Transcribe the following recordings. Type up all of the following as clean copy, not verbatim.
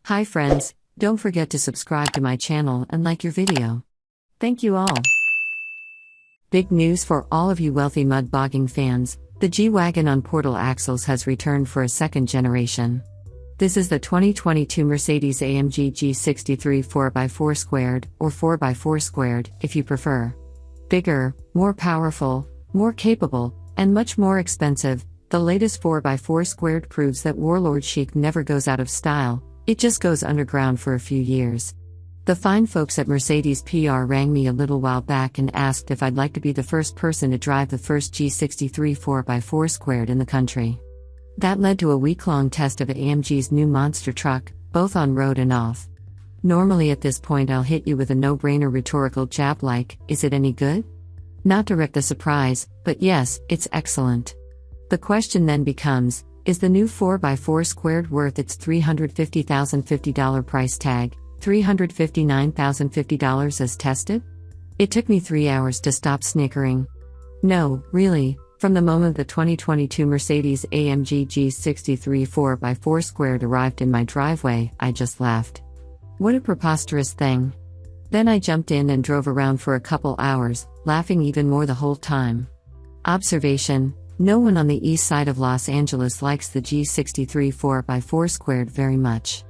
Hi friends, don't forget to subscribe to my channel and like your video. Thank you all. Big news for all of you wealthy mud-bogging fans, the G-Wagen on portal axles has returned for a second generation. This is the 2022 Mercedes-AMG G63 4x4 squared, or 4x4 squared, if you prefer. Bigger, more powerful, more capable, and much more expensive, the latest 4x4 squared proves that warlord chic never goes out of style, it just goes underground for a few years. The fine folks at Mercedes PR rang me a little while back and asked if I'd like to be the first person to drive the first G63 4x4 squared in the country. That led to a week-long test of AMG's new monster truck, both on road and off. Normally at this point I'll hit you with a no-brainer rhetorical jab like, is it any good? Not to wreck the surprise, but yes, it's excellent. The question then becomes, is the new 4x4 squared worth its $350,050 price tag, $359,050 as tested? It took me 3 hours to stop snickering. No, really, from the moment the 2022 Mercedes-AMG G63 4x4 squared arrived in my driveway, I just laughed. What a preposterous thing. Then I jumped in and drove around for a couple hours, laughing even more the whole time. Observation: no one on the east side of Los Angeles likes the G63 4x4 squared very much.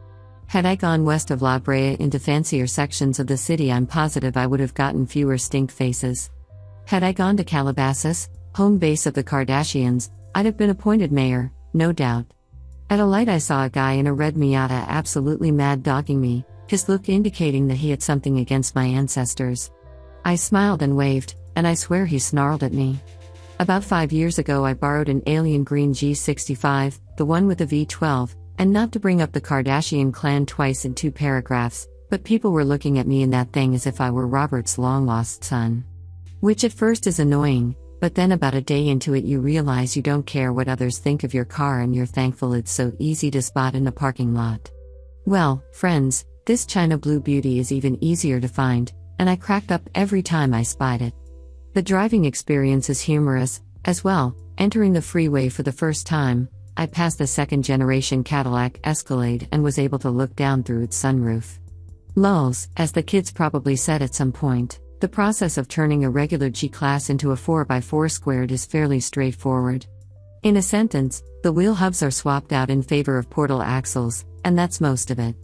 Had I gone west of La Brea into fancier sections of the city, I'm positive I would have gotten fewer stink faces. Had I gone to Calabasas, home base of the Kardashians, I'd have been appointed mayor, no doubt. At a light I saw a guy in a red Miata absolutely mad-dogging me, his look indicating that he had something against my ancestors. I smiled and waved, and I swear he snarled at me. About 5 years ago I borrowed an alien green G65, the one with the V12, and not to bring up the Kardashian clan twice in 2 paragraphs, but people were looking at me in that thing as if I were Robert's long-lost son. Which at first is annoying, but then about a day into it you realize you don't care what others think of your car and you're thankful it's so easy to spot in a parking lot. Well, friends, this China blue beauty is even easier to find, and I cracked up every time I spied it. The driving experience is humorous, as well. Entering the freeway for the first time, I passed the second-generation Cadillac Escalade and was able to look down through its sunroof. Lulz, as the kids probably said at some point, the process of turning a regular G-Class into a 4x4 squared is fairly straightforward. In a sentence, the wheel hubs are swapped out in favor of portal axles, and that's most of it.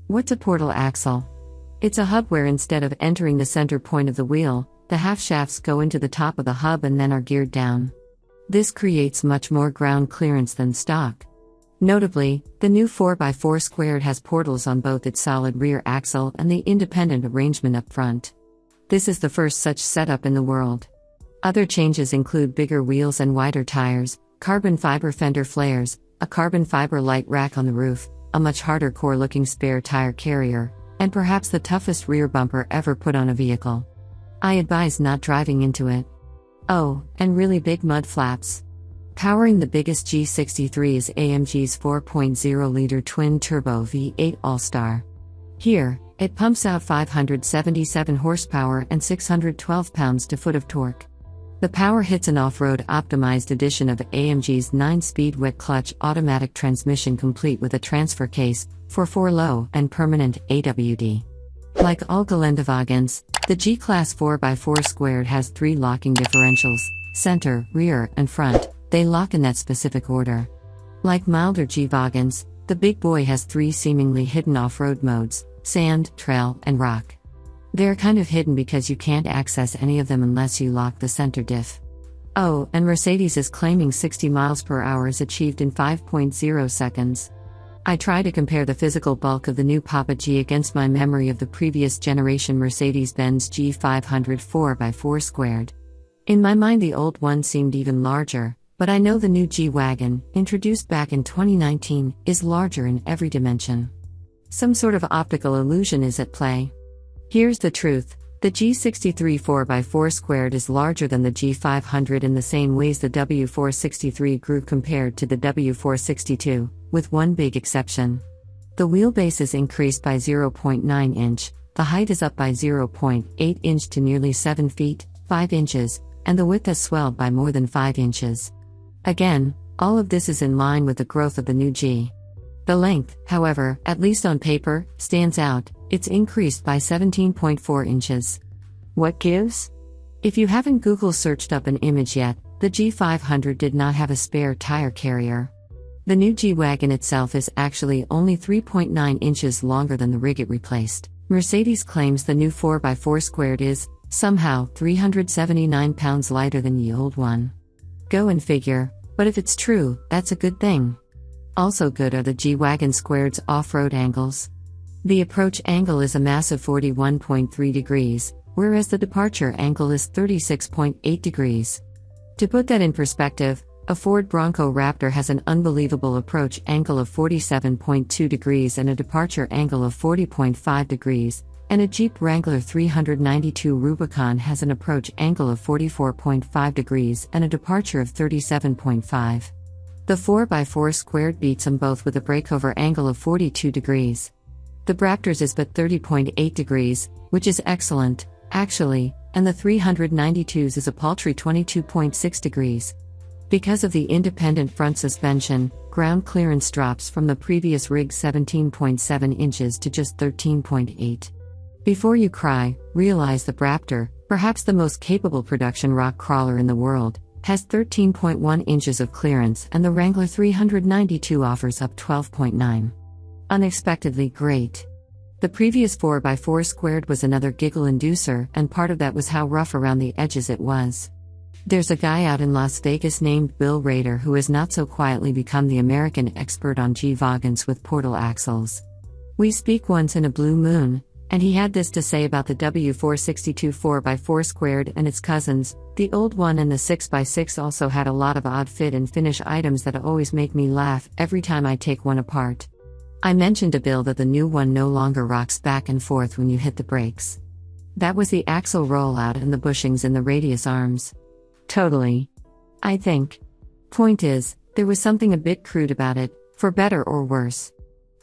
What's a portal axle? It's a hub where instead of entering the center point of the wheel, the half shafts go into the top of the hub and then are geared down. This creates much more ground clearance than stock. Notably, the new 4x4 squared has portals on both its solid rear axle and the independent arrangement up front. This is the first such setup in the world. Other changes include bigger wheels and wider tires, carbon fiber fender flares, a carbon fiber light rack on the roof, a much harder core-looking spare tire carrier, and perhaps the toughest rear bumper ever put on a vehicle. I advise not driving into it. Oh, and really big mud flaps. Powering the biggest G63 is AMG's 4.0-liter twin-turbo V8 All-Star. Here, it pumps out 577 horsepower and 612 pounds-to-foot of torque. The power hits an off-road optimized edition of AMG's 9-speed wet-clutch automatic transmission complete with a transfer case, for 4 low and permanent AWD. Like all Geländewagens, the G-Class 4x4 squared has 3 locking differentials, center, rear, and front. They lock in that specific order. Like milder G-Wagens, the big boy has 3 seemingly hidden off-road modes: sand, trail, and rock. They're kind of hidden because you can't access any of them unless you lock the center diff. Oh, and Mercedes is claiming 60 miles per hour is achieved in 5.0 seconds. I try to compare the physical bulk of the new Papa G against my memory of the previous generation Mercedes-Benz G500 4x4 squared. In my mind the old one seemed even larger, but I know the new G-Wagen, introduced back in 2019, is larger in every dimension. Some sort of optical illusion is at play. Here's the truth. The G63 4x4 squared is larger than the G500 in the same ways the W463 grew compared to the W462, with one big exception. The wheelbase is increased by 0.9 inch, the height is up by 0.8 inch to nearly 7 feet, 5 inches, and the width has swelled by more than 5 inches. Again, all of this is in line with the growth of the new G. The length, however, at least on paper, stands out. It's increased by 17.4 inches. What gives? If you haven't Google searched up an image yet, the G500 did not have a spare tire carrier. The new G-Wagen itself is actually only 3.9 inches longer than the rig it replaced. Mercedes claims the new 4x4 squared is, somehow, 379 pounds lighter than the old one. Go and figure, but if it's true, that's a good thing. Also good are the G-Wagen squared's off-road angles. The approach angle is a massive 41.3 degrees, whereas the departure angle is 36.8 degrees. To put that in perspective, a Ford Bronco Raptor has an unbelievable approach angle of 47.2 degrees and a departure angle of 40.5 degrees, and a Jeep Wrangler 392 Rubicon has an approach angle of 44.5 degrees and a departure of 37.5. The 4x4 squared beats them both with a breakover angle of 42 degrees. The Raptor's is but 30.8 degrees, which is excellent, actually, and the 392's is a paltry 22.6 degrees. Because of the independent front suspension, ground clearance drops from the previous rig's 17.7 inches to just 13.8. Before you cry, realize the Raptor, perhaps the most capable production rock crawler in the world, has 13.1 inches of clearance and the Wrangler 392 offers up 12.9. Unexpectedly great. The previous 4x4 squared was another giggle inducer, and part of that was how rough around the edges it was. There's a guy out in Las Vegas named Bill Rader who has not so quietly become the American expert on G-Wagens with portal axles. We speak once in a blue moon, and he had this to say about the W462 4x4 squared and its cousins. The old one and the 6x6 also had a lot of odd fit and finish items that always make me laugh every time I take one apart. I mentioned to Bill that the new one no longer rocks back and forth when you hit the brakes. That was the axle rollout and the bushings in the radius arms. Totally. I think. Point is, there was something a bit crude about it, for better or worse.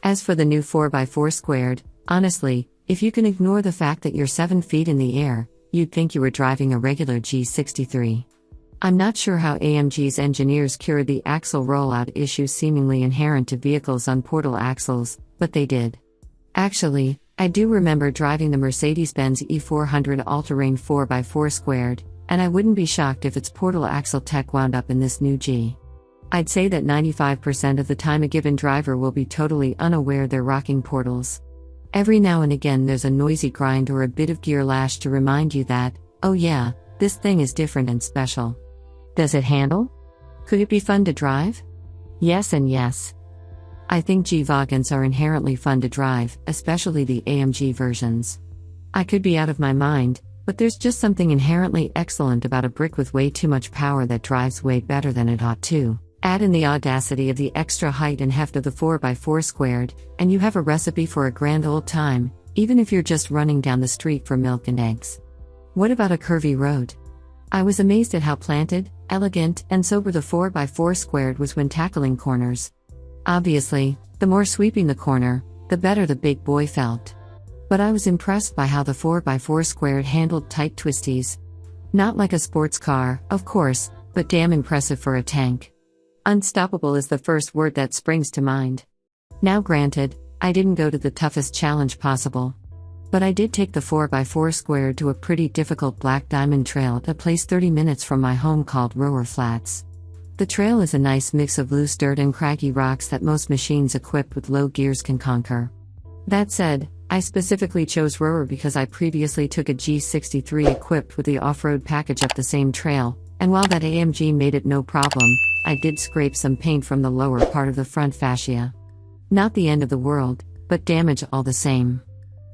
As for the new 4x4 squared, honestly, if you can ignore the fact that you're 7 feet in the air, you'd think you were driving a regular G63. I'm not sure how AMG's engineers cured the axle rollout issue seemingly inherent to vehicles on portal axles, but they did. Actually, I do remember driving the Mercedes-Benz E400 all-terrain 4x4 squared, and I wouldn't be shocked if its portal axle tech wound up in this new G. I'd say that 95% of the time a given driver will be totally unaware they're rocking portals. Every now and again there's a noisy grind or a bit of gear lash to remind you that, oh yeah, this thing is different and special. Does it handle? Could it be fun to drive? Yes and yes. I think G-Wagens are inherently fun to drive, especially the AMG versions. I could be out of my mind, but there's just something inherently excellent about a brick with way too much power that drives way better than it ought to. Add in the audacity of the extra height and heft of the 4x4 squared, and you have a recipe for a grand old time, even if you're just running down the street for milk and eggs. What about a curvy road? I was amazed at how planted, elegant, and sober the 4x4 squared was when tackling corners. Obviously, the more sweeping the corner, the better the big boy felt. But I was impressed by how the 4x4 squared handled tight twisties. Not like a sports car, of course, but damn impressive for a tank. Unstoppable is the first word that springs to mind. Now granted, I didn't go to the toughest challenge possible. But I did take the 4x4 squared to a pretty difficult black diamond trail at a place 30 minutes from my home called Rower Flats. The trail is a nice mix of loose dirt and craggy rocks that most machines equipped with low gears can conquer. That said, I specifically chose Rower because I previously took a G63 equipped with the off-road package up the same trail, and while that AMG made it no problem, I did scrape some paint from the lower part of the front fascia. Not the end of the world, but damage all the same.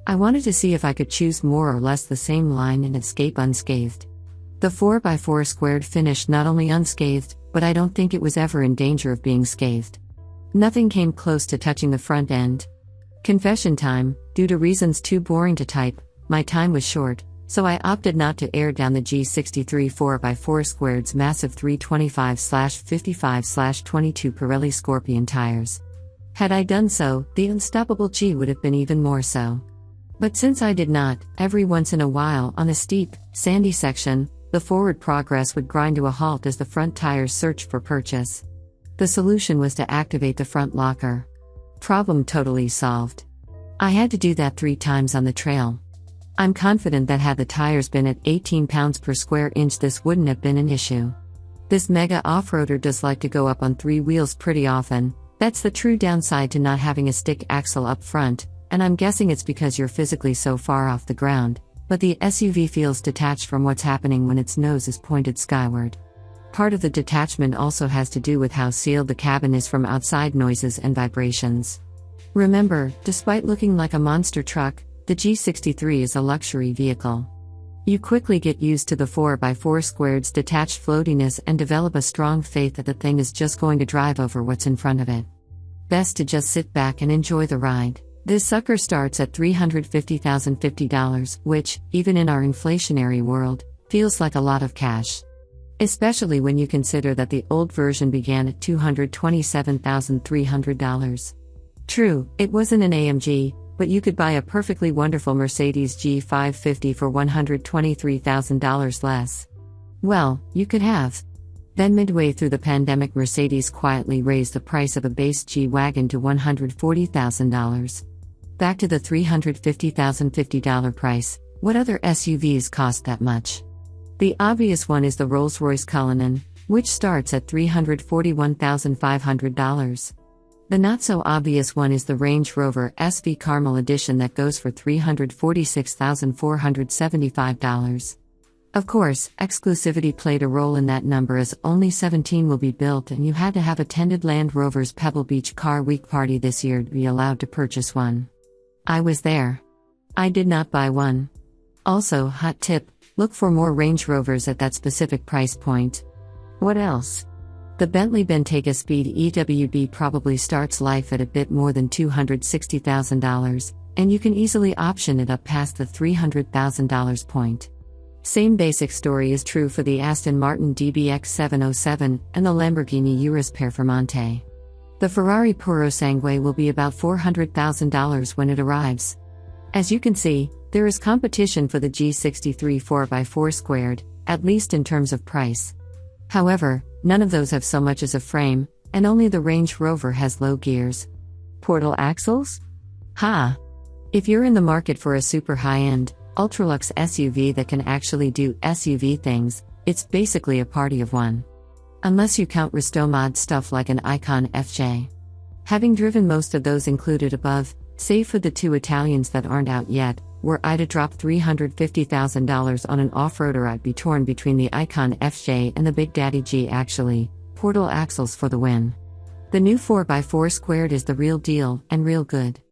I wanted to see if I could choose more or less the same line and escape unscathed. The 4x4 squared finished not only unscathed, but I don't think it was ever in danger of being scathed. Nothing came close to touching the front end. Confession time, due to reasons too boring to type, my time was short, so I opted not to air down the G63 4x4 squared's massive 325/55/22 Pirelli Scorpion tires. Had I done so, the unstoppable G would have been even more so. But since I did not, every once in a while on a steep, sandy section, the forward progress would grind to a halt as the front tires searched for purchase. The solution was to activate the front locker. Problem totally solved. I had to do that 3 times on the trail. I'm confident that had the tires been at 18 pounds per square inch, this wouldn't have been an issue. This mega off-roader does like to go up on 3 wheels pretty often. That's the true downside to not having a stick axle up front, and I'm guessing it's because you're physically so far off the ground, but the SUV feels detached from what's happening when its nose is pointed skyward. Part of the detachment also has to do with how sealed the cabin is from outside noises and vibrations. Remember, despite looking like a monster truck, the G63 is a luxury vehicle. You quickly get used to the 4x4 squared's detached floatiness and develop a strong faith that the thing is just going to drive over what's in front of it. Best to just sit back and enjoy the ride. This sucker starts at $350,050, which, even in our inflationary world, feels like a lot of cash. Especially when you consider that the old version began at $227,300. True, it wasn't an AMG, but you could buy a perfectly wonderful Mercedes G550 for $123,000 less. Well, you could have. Then midway through the pandemic, Mercedes quietly raised the price of a base G-Wagen to $140,000. Back to the $350,050 price, what other SUVs cost that much? The obvious one is the Rolls-Royce Cullinan, which starts at $341,500. The not-so-obvious one is the Range Rover SV Caramel Edition that goes for $346,475. Of course, exclusivity played a role in that number, as only 17 will be built and you had to have attended Land Rover's Pebble Beach Car Week party this year to be allowed to purchase one. I was there. I did not buy one. Also, hot tip, look for more Range Rovers at that specific price point. What else? The Bentley Bentayga Speed EWB probably starts life at a bit more than $260,000, and you can easily option it up past the $300,000 point. Same basic story is true for the Aston Martin DBX 707 and the Lamborghini Urus Performante. The Ferrari Purosangue will be about $400,000 when it arrives. As you can see, there is competition for the G63 4x4 squared, at least in terms of price. However, none of those have so much as a frame, and only the Range Rover has low gears. Portal axles? Ha! If you're in the market for a super high-end, ultralux SUV that can actually do SUV things, it's basically a party of one. Unless you count resto-mod stuff like an Icon FJ. Having driven most of those included above, save for the 2 Italians that aren't out yet, were I to drop $350,000 on an off-roader, I'd be torn between the Icon FJ and the Big Daddy G. Actually, portal axles for the win. The new 4x4 squared is the real deal, and real good.